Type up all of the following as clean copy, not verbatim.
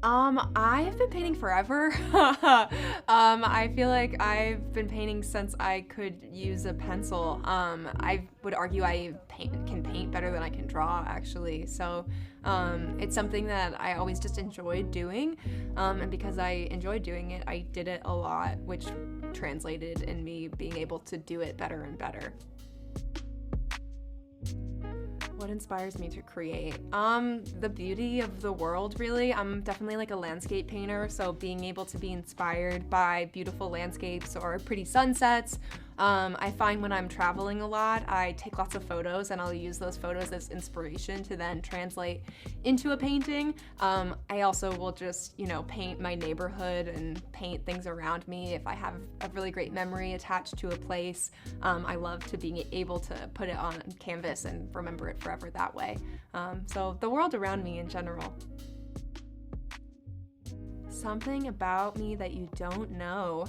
I have been painting forever. I feel like I've been painting since I could use a pencil. I would argue can paint better than I can draw, actually. So, it's something that I always just enjoyed doing. And because I enjoyed doing it, I did it a lot, which translated in me being able to do it better and better. What inspires me to create? The beauty of the world, really. I'm definitely like a landscape painter, so being able to be inspired by beautiful landscapes or pretty sunsets. I find when I'm traveling a lot, I take lots of photos and I'll use those photos as inspiration to then translate into a painting. I also will just, paint my neighborhood and paint things around me if I have a really great memory attached to a place. I love to being able to put it on canvas and remember it forever that way. So the world around me in general. Something about me that you don't know.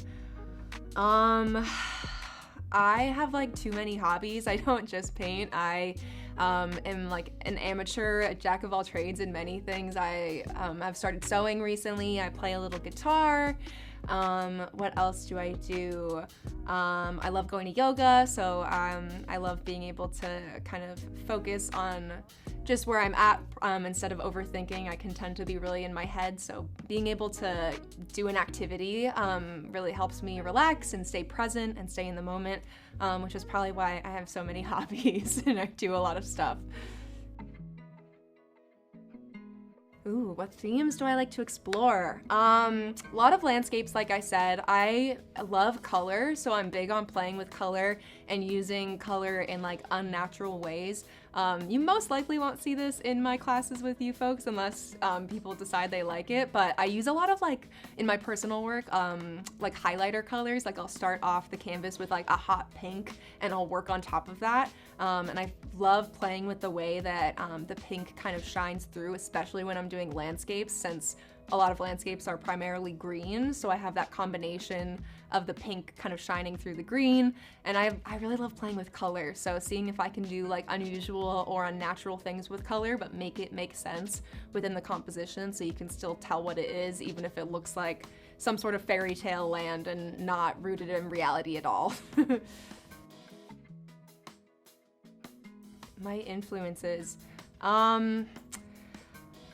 I have like too many hobbies. I don't just paint. I am like an amateur, a jack of all trades in many things. I've started sewing recently. I play a little guitar. What else do I do? I love going to yoga, so I love being able to kind of focus on just where I'm at instead of overthinking. I can tend to be really in my head, so being able to do an activity really helps me relax and stay present and stay in the moment, which is probably why I have so many hobbies and I do a lot of stuff. Ooh, what themes do I like to explore? A lot of landscapes, like I said. I love color, so I'm big on playing with color and using color in like unnatural ways. You most likely won't see this in my classes with you folks unless people decide they like it, but I use a lot of in my personal work, like highlighter colors. Like I'll start off the canvas with like a hot pink and I'll work on top of that. And I love playing with the way that the pink kind of shines through, especially when I'm doing landscapes, since a lot of landscapes are primarily green, so I have that combination of the pink kind of shining through the green, and I really love playing with color, so seeing if I can do like unusual or unnatural things with color, but make it make sense within the composition so you can still tell what it is, even if it looks like some sort of fairy tale land and not rooted in reality at all. My influences.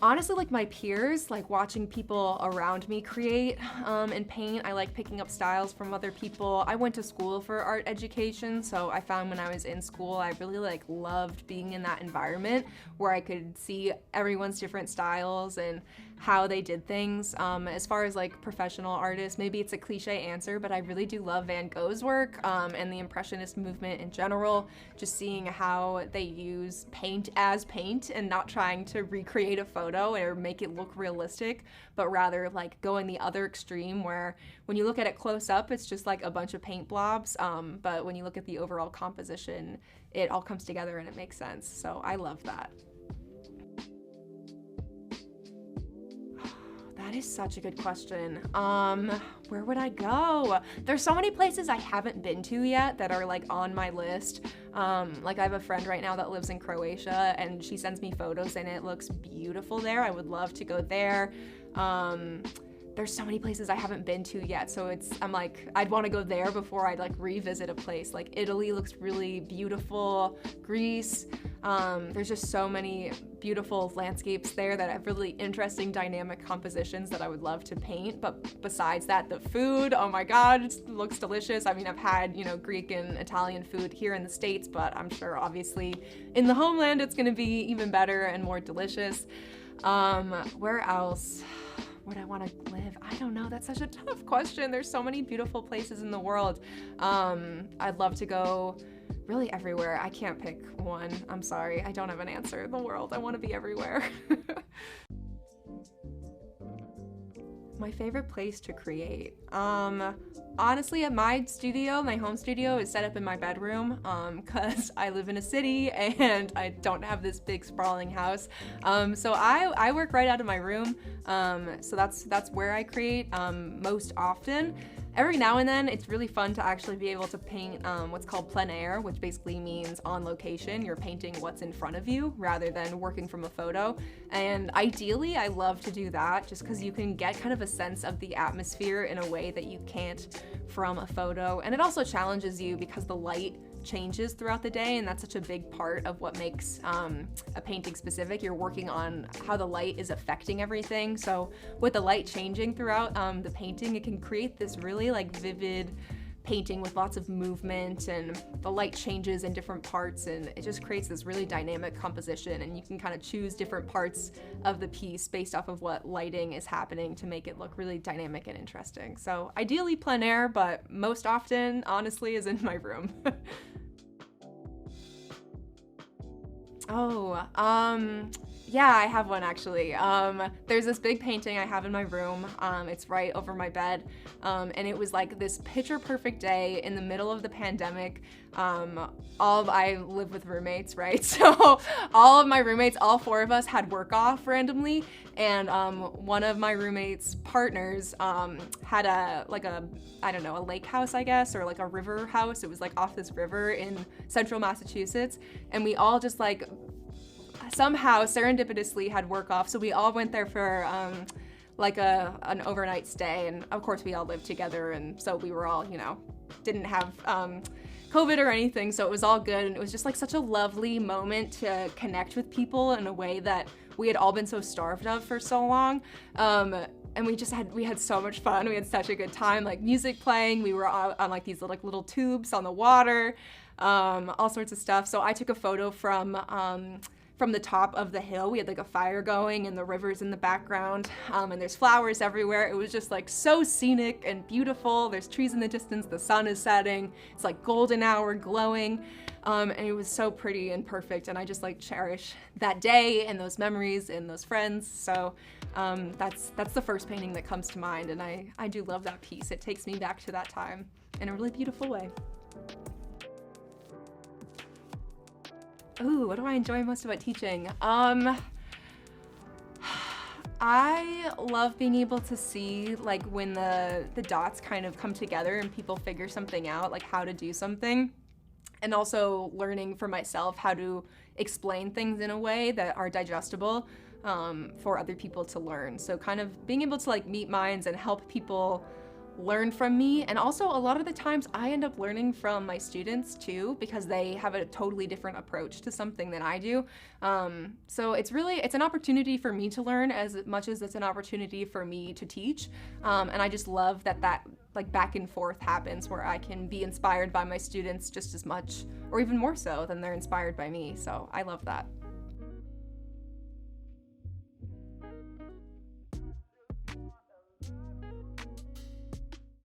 Honestly, like my peers, like watching people around me create and paint. I like picking up styles from other people. I went to school for art education, so I found when I was in school, I really loved being in that environment where I could see everyone's different styles and how they did things. As far as like professional artists, maybe it's a cliche answer, but I really do love Van Gogh's work and the Impressionist movement in general. Just seeing how they use paint as paint and not trying to recreate a photo or make it look realistic, but rather like going the other extreme where when you look at it close up, it's just like a bunch of paint blobs. But when you look at the overall composition, it all comes together and it makes sense. So I love that. That is such a good question. Where would I go? There's so many places I haven't been to yet that are like on my list. Like I have a friend right now that lives in Croatia and she sends me photos and it looks beautiful there. I would love to go there. There's so many places I haven't been to yet, so I'm like, I'd want to go there before I'd like revisit a place. Like Italy looks really beautiful, Greece, there's just so many beautiful landscapes there that have really interesting dynamic compositions that I would love to paint. But besides that, the food, oh my god, it looks delicious. I mean, I've had, Greek and Italian food here in the States, but I'm sure obviously in the homeland it's gonna be even better and more delicious. Where else would I want to live? I don't know. That's such a tough question. There's so many beautiful places in the world. I'd love to go really everywhere. I can't pick one. I'm sorry. I don't have an answer. The world. I want to be everywhere. My favorite place to create. Honestly, at my home studio is set up in my bedroom because I live in a city and I don't have this big sprawling house. So I work right out of my room. So that's where I create most often. every now and then it's really fun to actually be able to paint what's called plein air, which basically means on location. You're painting what's in front of you rather than working from a photo. And ideally, I love to do that just because you can get kind of a sense of the atmosphere in a way that you can't from a photo. And it also challenges you because the light changes throughout the day, and that's such a big part of what makes a painting specific. You're working on how the light is affecting everything. So with the light changing throughout the painting, it can create this really like vivid painting with lots of movement, and the light changes in different parts, and it just creates this really dynamic composition, and you can kind of choose different parts of the piece based off of what lighting is happening to make it look really dynamic and interesting. So ideally plein air, but most often, honestly, is in my room. Oh, yeah, I have one actually. There's this big painting I have in my room. It's right over my bed. And it was like this picture perfect day in the middle of the pandemic. I live with roommates, right? So all of my roommates, all four of us had work off randomly. And one of my roommates' partners had a lake house, I guess, or like a river house. It was like off this river in central Massachusetts. And we all just like somehow serendipitously had work off. So we all went there for an overnight stay. And of course we all lived together. And so we were all, didn't have COVID or anything. So it was all good. And it was just like such a lovely moment to connect with people in a way that we had all been so starved of for so long. And we had so much fun. We had such a good time, like music playing. We were on like these little tubes on the water, all sorts of stuff. So I took a photo from the top of the hill. We had like a fire going and the river's in the background, and there's flowers everywhere. It was just like so scenic and beautiful. There's trees in the distance, the sun is setting, it's like golden hour glowing, and it was so pretty and perfect, and I just like cherish that day and those memories and those friends. So that's the first painting that comes to mind, and I do love that piece. It takes me back to that time in a really beautiful way. Ooh, what do I enjoy most about teaching? I love being able to see like when the dots kind of come together and people figure something out, like how to do something. And also learning for myself how to explain things in a way that are digestible for other people to learn. So kind of being able to like meet minds and help people learn from me. And also a lot of the times I end up learning from my students too, because they have a totally different approach to something than I do. So it's an opportunity for me to learn as much as it's an opportunity for me to teach. And I just love that like back and forth happens where I can be inspired by my students just as much or even more so than they're inspired by me. So I love that.